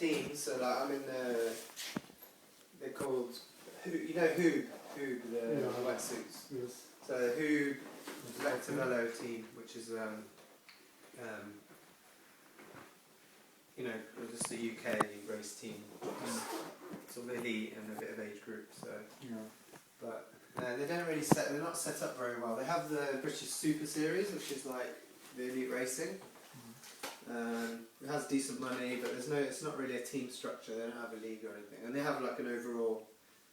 teams. So like I'm in they're called Hoog, the wetsuits. Yes. So Hoog Velo team, which is just a UK race team, sort of elite and a bit of age group. So, but they don't really they're not set up very well. They have the British Super Series, which is like the elite racing. It has decent money, but it's not really a team structure. They don't have a league or anything, and they have like an overall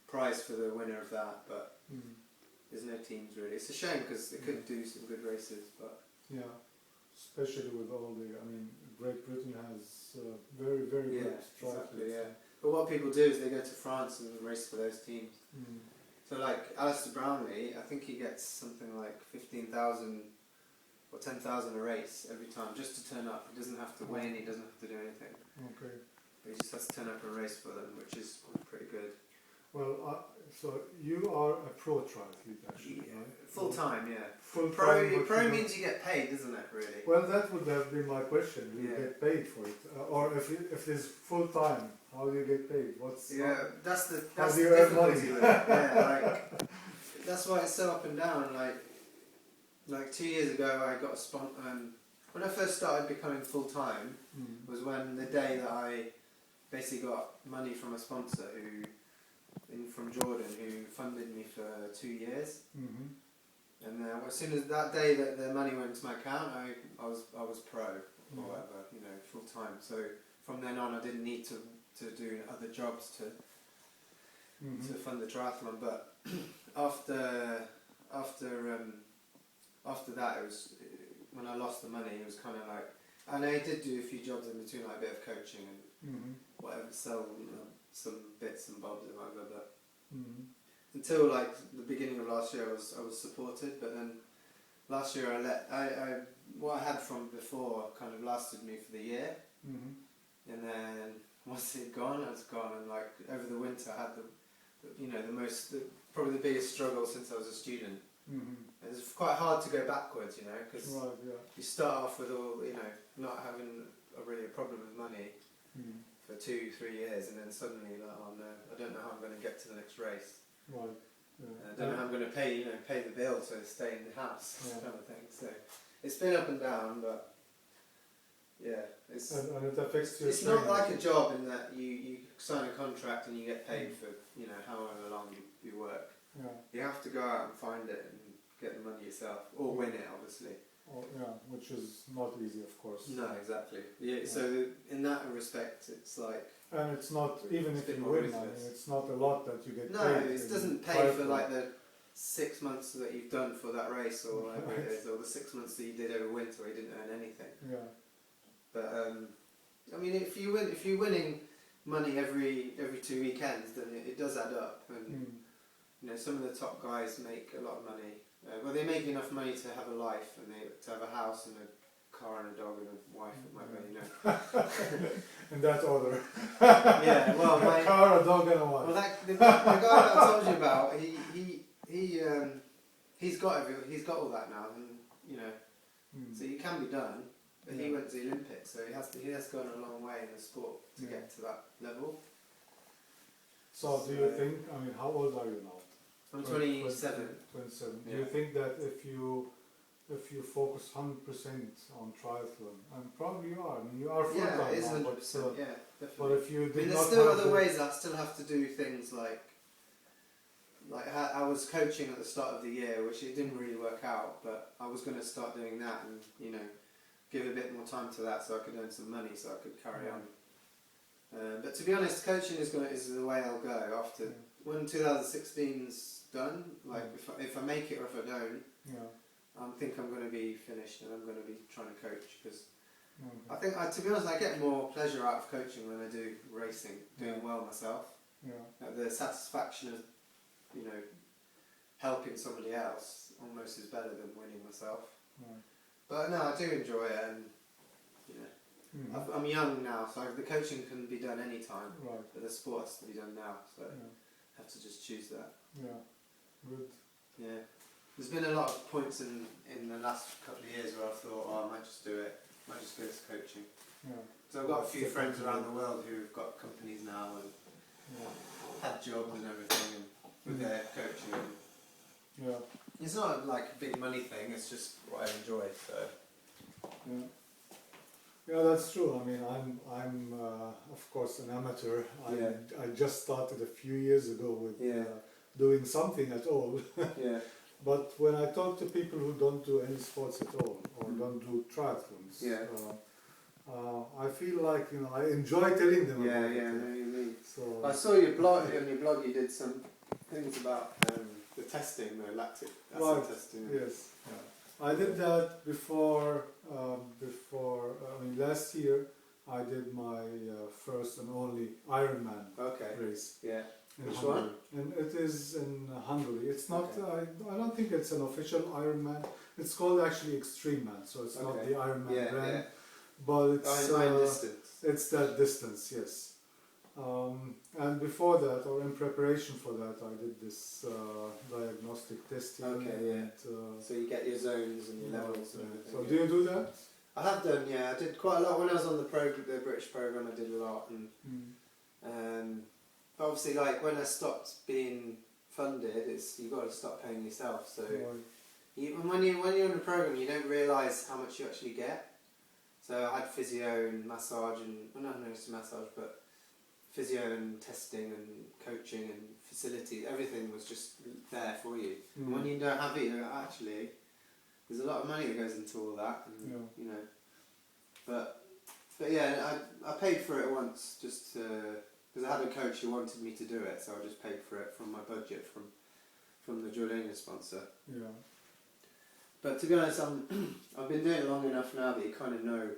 prize for the winner of that, but there's no teams really. It's a shame because they could do some good races, but especially with all Great Britain has very good triathletes. Exactly, yeah. But what people do is they go to France and race for those teams. So like Alistair Brownlee, I think he gets something like 15,000 or 10,000 a race every time just to turn up. He doesn't have to win, he doesn't have to do anything. Okay. He just has to turn up and race for them, which is pretty good. Well, so you are a pro triathlete actually, right? Full time, yeah. Full pro means you get paid, doesn't it, really? Well, that would have been my question. Do you get paid for it? Or if it's full time, how do you get paid? That's the do you earn money? difficulty with it. That's why it's so up and down. Like 2 years ago, I got a when I first started becoming full time, was when the day that I basically got money from a sponsor from Jordan who funded me for 2 years. And as soon as that day that the money went into my account, I was pro or whatever, full time. So from then on, I didn't need to do other jobs to fund the triathlon. But after that, it was when I lost the money. It was kind of like, and I did do a few jobs in between, like a bit of coaching and whatever, sell some bits and bobs and whatever. But until like the beginning of last year, I was supported. But then last year, what I had from before kind of lasted me for the year, and then once it gone, I was gone. And like over the winter, I had probably the biggest struggle since I was a student. It's quite hard to go backwards, because you start off with all, not having really a problem with money for 2-3 years, and then suddenly you're like, oh no, I don't know how I'm going to get to the next race. Right. I don't know how I'm going to pay the bill to stay in the house, kind of thing. So it's been up and down, but it's and it affects your it's not like a job in that you sign a contract and you get paid for however long you work. You have to go out and find it and get the money yourself, or win it, obviously. Which is not easy, of course. No, exactly. So in that respect, it's like. And it's not, even if you win, it's not a lot that you get paid. No, it doesn't pay for like the 6 months that you've done for that race, or whatever it is, or the 6 months that you did over winter where you didn't earn anything. But if you're winning money every 2 weekends, then it does add up. And some of the top guys make a lot of money. They make enough money to have a life and to have a house and a car and a dog and a wife and whatever, In that order. My car, a dog, and a wife. Well, the guy that I told you about, he's got all that now, and so it can be done. But he went to the Olympics, so he has gone a long way in the sport to get to that level. So do you think? How old are you now? I'm 27. 27. Do you think that if you focus 100% on triathlon, and probably you are, you are full time. Yeah, it is 100%. Definitely. But if you did there's still other ways. I still have to do things like I was coaching at the start of the year, which it didn't really work out. But I was going to start doing that, and give a bit more time to that, so I could earn some money, so I could carry on. But to be honest, coaching is the way I'll go after when 2016's done. Like if I make it or if I don't, I think I'm going to be finished and I'm going to be trying to coach, because I think to be honest, I get more pleasure out of coaching than I do racing, doing well myself. Like the satisfaction of helping somebody else almost is better than winning myself. But no, I do enjoy it, and I'm young now, so the coaching can be done any time. But the sport has to be done now, so I have to just choose that. Good. There's been a lot of points in the last couple of years where I thought, I might just do it. might just go to coaching. Yeah. So I've got a few friends around the world who've got companies now and had jobs and everything, and with their coaching. And Yeah. it's not like a big money thing, it's just what I enjoy, so. Yeah. Yeah, that's true. I mean, I'm of course an amateur. I just started a few years ago with doing something at all. Yeah. But when I talk to people who don't do any sports at all or don't do triathlons, I feel like, you know, I enjoy telling them about it. I know you mean. So I saw your blog. On your blog, you did some things about the testing, the lactic acid testing. Yes. Yeah. I did that before. I mean, last year I did my first and only Ironman race. Yeah. In Which Hungary. one? And it is in Hungary. It's not. I don't think it's an official Ironman. It's called actually Extrememan, so it's not the Ironman brand. But it's distance. It's that distance, yes. And before that, or in preparation for that, I did this diagnostic testing. And, so you get your zones and your levels and everything. So do you do that? I have done, yeah. I did quite a lot when I was on the British program. I did a lot, and but obviously, like when I stopped being funded, you've got to stop paying yourself. So when you're in a program, you don't realise how much you actually get. So I had physio and massage and not just massage, but physio and testing and coaching and facilities. Everything was just there for you. And when you don't have it, you know, actually, there's a lot of money that goes into all that. And, you know, but yeah, I paid for it once just because I had a coach who wanted me to do it, so I just paid for it from my budget from the Jordanian sponsor. Yeah. But to be honest, I've been doing it long enough now that you kind of know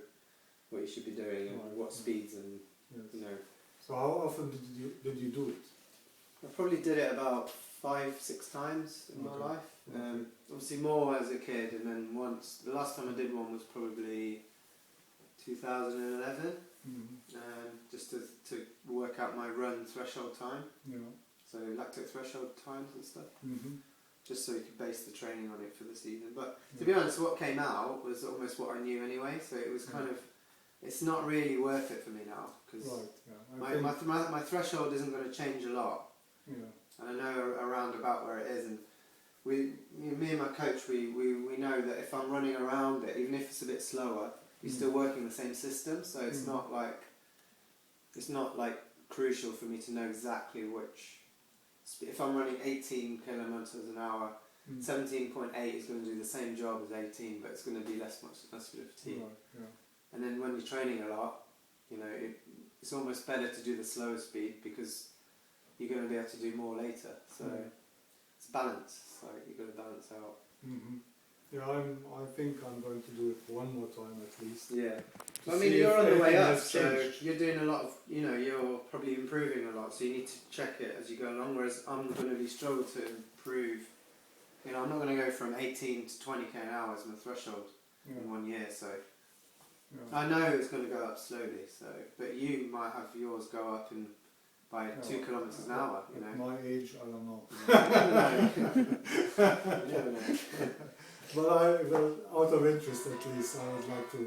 what you should be doing and what speeds and you know. So how often did you do it? I probably did it about 5-6 times in my life. Obviously more as a kid, and then once. The last time I did one was probably 2011. Just to work out my run threshold time. Yeah. So lactate threshold times and stuff. Just so you could base the training on it for the season. But to be honest, what came out was almost what I knew anyway. So it was kind of, it's not really worth it for me now because my threshold isn't going to change a lot. Yeah. And I know around about where it is, and me and my coach, we know that if I'm running around it, even if it's a bit slower, you're still working the same system. So it's not like crucial for me to know exactly which. If I'm running 18 kilometers an hour, 17.8 is going to do the same job as 18, but it's going to be less muscular fatigue. And then when you're training a lot, you know, it's almost better to do the slower speed because you're going to be able to do more later. So it's balance. So you've got to balance out. Yeah, I think I'm going to do it one more time at least. Yeah. I mean, you're on the way up, so you're doing a lot of, you know, you're probably improving a lot, so you need to check it as you go along, whereas I'm going to be struggle to improve. You know, I'm not going to go from 18 to 20k an hour as my threshold in 1 year, so I know it's going to go up slowly, so, but you might have yours go up by 2 kilometers an hour, you know. At my age, I don't know. You never know. But out of interest at least, I would like to